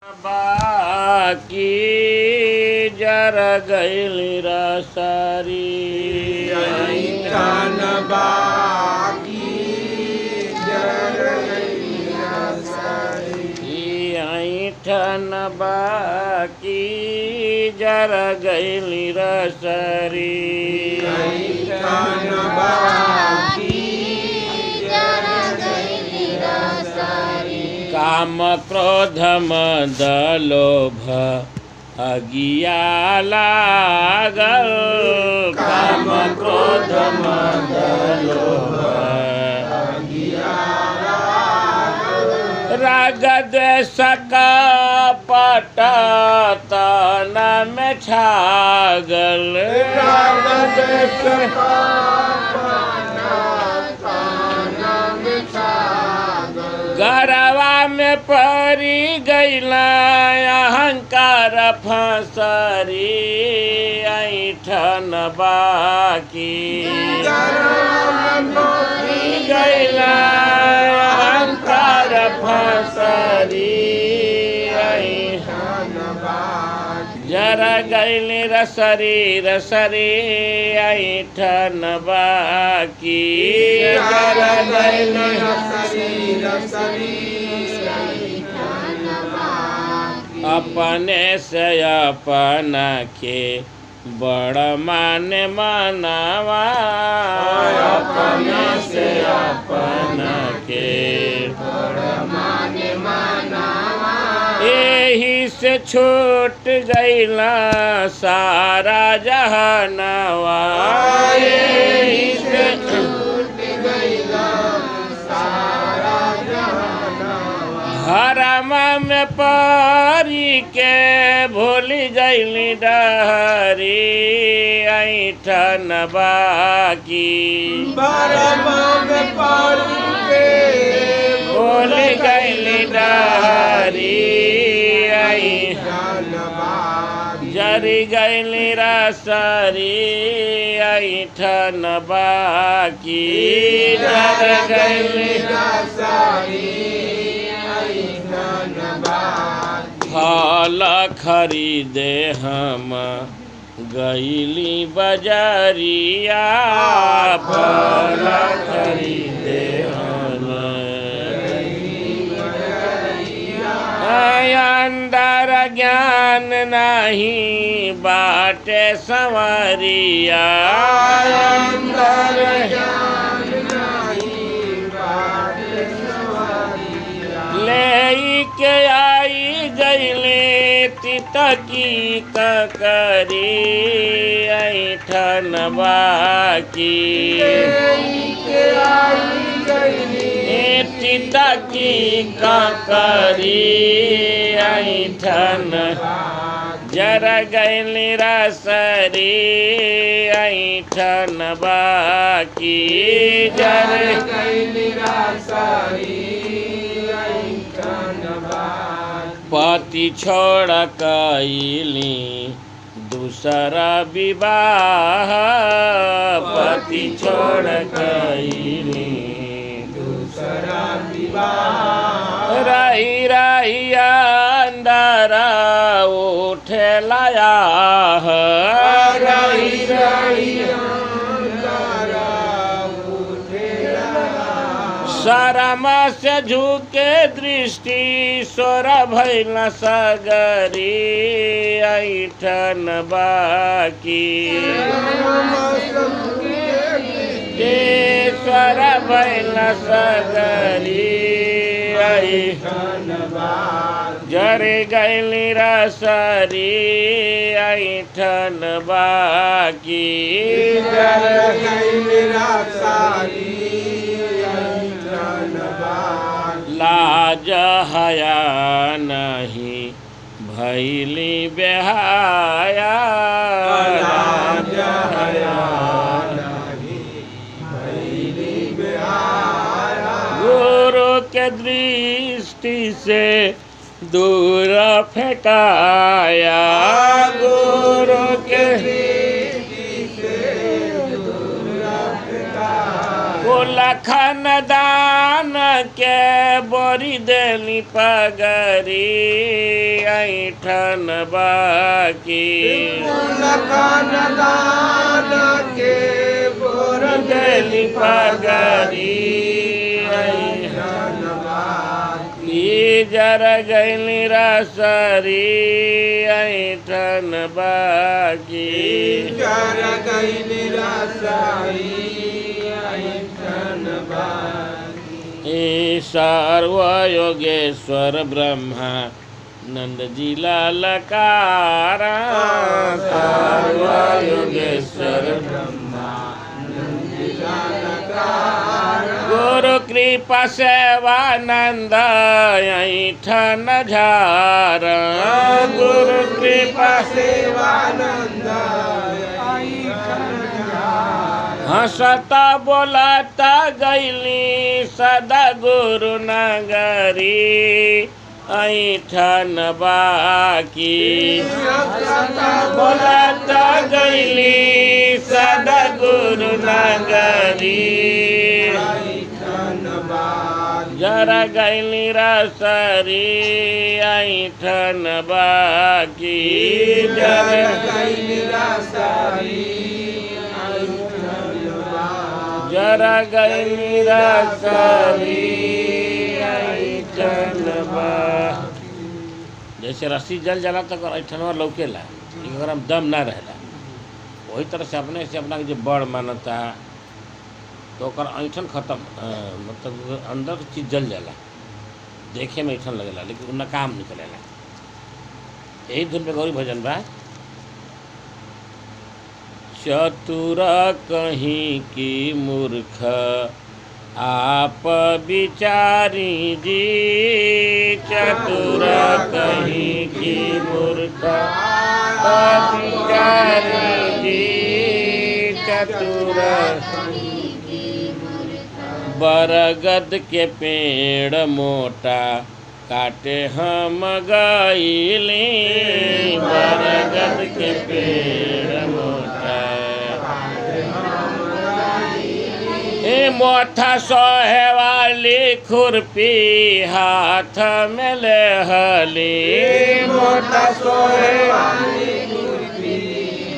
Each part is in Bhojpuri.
बाकी जर गइली रसारी ऐठन बाकी जर गइली रसारी ऐठन बाकी जर गइली रसारी ऐठन बाकी जर गइली रसारी काम क्रोध मद लोभ अगिया लागल काम क्रोध मद लोभ अगिया लागल राग द्वेष कपट तन में छागल राग द्वेष कपट तन में छागल गरवा में परी गइला अहंकार फसरी ऐठन बाकी गइला अहंकार फसरी जर गइली रसरी रसरी ऐठन बाकी जर गइली अपने से अपना के बड़ माने मनावा अपने से अपना के यही से छूट गइला सारा जहानवा यही से छूट गइला सारा जहानवा हरम में परी के भूली गइली डहरी ऐठन बाकी हरम में परी के भूली गइली डहरी जरी गइली रसरी ऐठन बाकी जर गइली फल खरीदे हम गइली बजरिया फल खरीदे हम अंदर ज्ञान नहीं बाटे संवरिया अंदर ज्ञान नहीं बाटे संवरिया ले के आई गइले तितकी ककरी ऐठन बाकी के आई गइली तितकी ककरी ऐठन जर गइली रसरी ऐठन बाकी जर गइली रसरी ऐठन बाकी पति छोड़ कइली दूसरा विवाह पति छोड़ कइली दूसरा विवाह रही रही अंदर उठे लाया रही रही अंदर उठे शरम से झुके दृष्टि सोर भइल सगरी ऐठन बाकी ईश्वर भइल सगरी जर गइली रसरी ऐठन बाकी जर गइली रसरी ऐठन बाकी लाज हया नहीं भइली बेहाया लाज हया नहीं भइली बेहाया गुरु के दृष्टि से दूर फेंकाया गुरु के दृष्टि से दूर फेंकाया कुल खानदान के बोरी देली पगरी ऐठन बाकी के बोर गली पगरी जर गैली रसरी ऐठन बाकी जर गैली रसरी ऐठन बाकी सर्व योगेश्वर ब्रह्मा नंद जी ललकारा सर्व योगेश्वर ब्रह्मा नंद जी ललकारा गुरु कृपा सेवानंद ऐठन झार गुरु कृपा सेवानंद हंसता बोलता गैली सदा गुरु नगरी ऐठन बाकी बोलता गैली सदा गुरु नगरी जरा गैली रसरी ऐठन बाकी जरा गैली रसरी जरा गैली रसरी ऐठन बाकी जैसे रस्सी जल जाला तो ऐठनवा लौकेला अगर हम दम ना रहेला वही तरह से अपने से अपना के जो बड़ मानता तो ओकर ऐठन खत्म मतलब अंदर की चीज़ जल जाला देखे में ऐठन लगेला लेकिन उनका काम निकलेला। यही धुन पे गौरी भजन बा चतुर कहीं की मूर्ख आप विचारी जी चतुर कहीं की मूर्ख आप विचारी जी चतुर बरगद के पेड़ मोटा काटे हम गईली बरगद के पेड़ मोटा मोथा सोहे वाली खुरपी हाथ में ले हली मोटा सोहे वाली खुरपी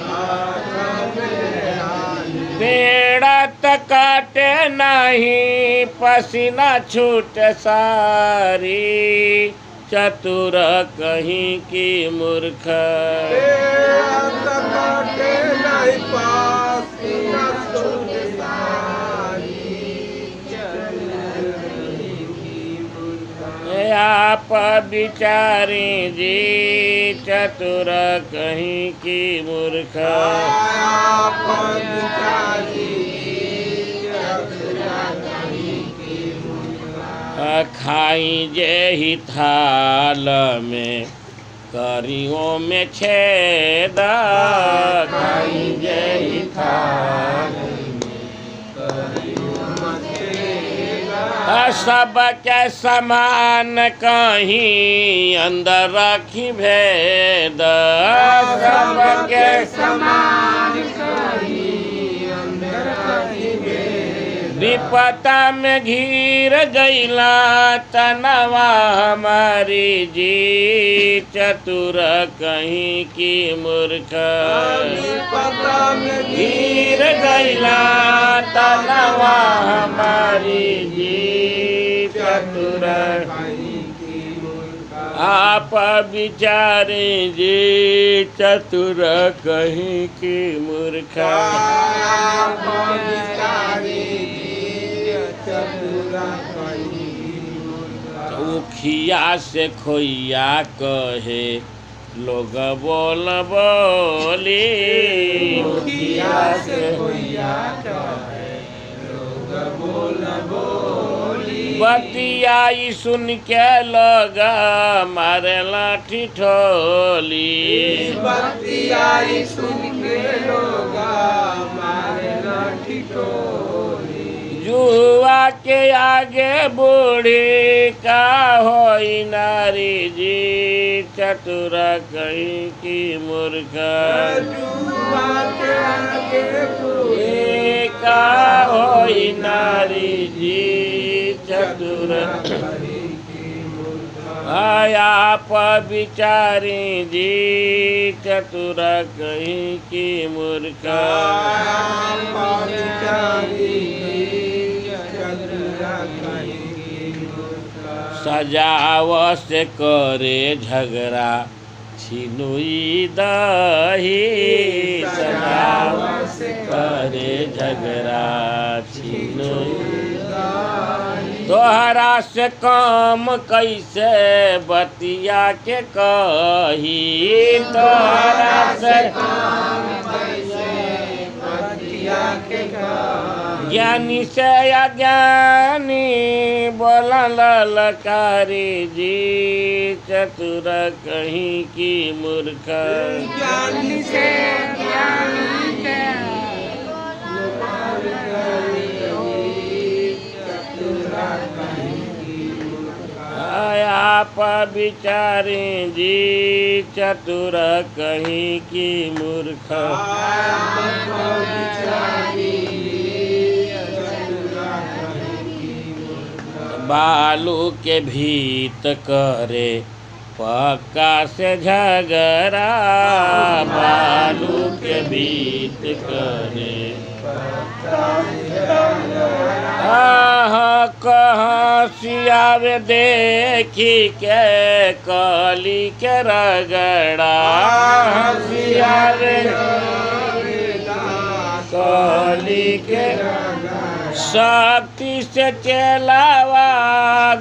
हाथ में पेड़ा काटे नहीं पसीना छूट सारी चतुर कहीं की मूर्ख काटे नहीं पसीना छूट सारी आप विचारी जी चतुर कहीं की मूर्ख आप विचारी खाई जे ही थाल में करियों में छेद खाई जे ही थाल सब के समान कहीं अंदर रखी भेद सब के समान कहीं अंदर रखी भेद विपता में घिर गईला तनवा हमारी जी चतुर कहीं की मूर्ख विपता में घिर गईला तनवा हमारी जी चतुर आप विचारे जी चतुर कहीं की मूर्ख उखिया से खोइया कहे लोग बोल बोली उखिया से खोइया कहे लोग बोल बोली बतियाई सुन के लोग मारे लाठी ठोली बतियाई सुन के लोग मारे लाठी ठोली जुआ के आगे बूढ़ी का होई नारी जी चतुर कहीं की मूर्ख जुआ के आगे बूढ़ी का होई नारी जी चतुर आप विचारी जी चतुर कहीं की मूर्ख सजाव से करे झगड़ा छिनुई दही सजाव से करे झगड़ा छिनुई तोहरा से काम कैसे बतिया के कही तोहरा से ज्ञानी से अज्ञानी बोलल ललकारी जी चतुर कहीं की मूर्ख ज्ञानी से ज्ञानी के आप विचारी जी चतुर कहीं की मूर्ख बालू के भीत करे पक्का से झगड़ा बालू के भीत करे कहाँ सियावे देखी के कली के रगड़ा सियावे कली के शक्ति से चलावा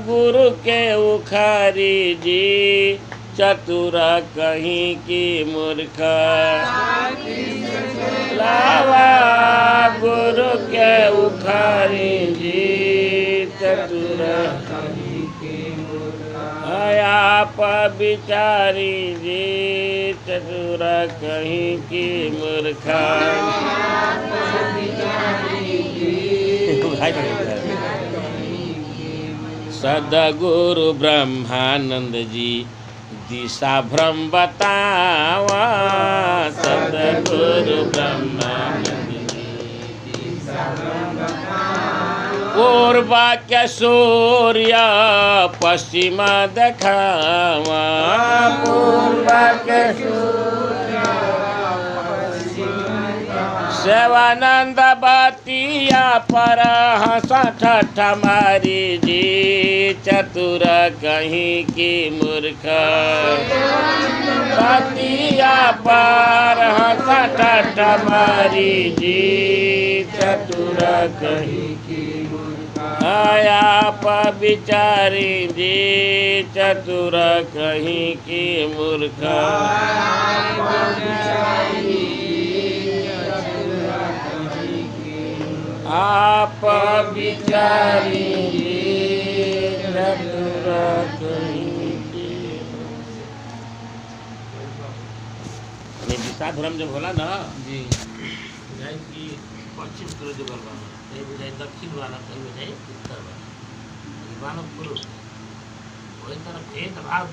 गुरु के उखारी जी चतुर कहीं की मूर्ख लावा गुरु के उखारी जी चतुर आप विचारी जी चतुर कहीं की मूर्ख सदगुरु ब्रह्मानंद जी दिशा भ्रम बतावा सदगुरु ब्रह्मानंद जी पूर्व के सूर्य पश्चिम देखावा पूर्व के सेवानंद बतिया पर हंस मारी जी चतुर कहीं की मूर्ख बतिया पर हंस मारी जी चतुर कहीं की आप विचारी जी चतुर कहीं की मूर्ख आप विचारी चतुर कहीं की दिशा भ्रम जब होला ना जी बुझाई कि पश्चिम की ओर जगल बा कहीं बुझाई दक्षिण वाला कहीं बुझाई उत्तर वाला पूर्व वही तरफ भेद भाव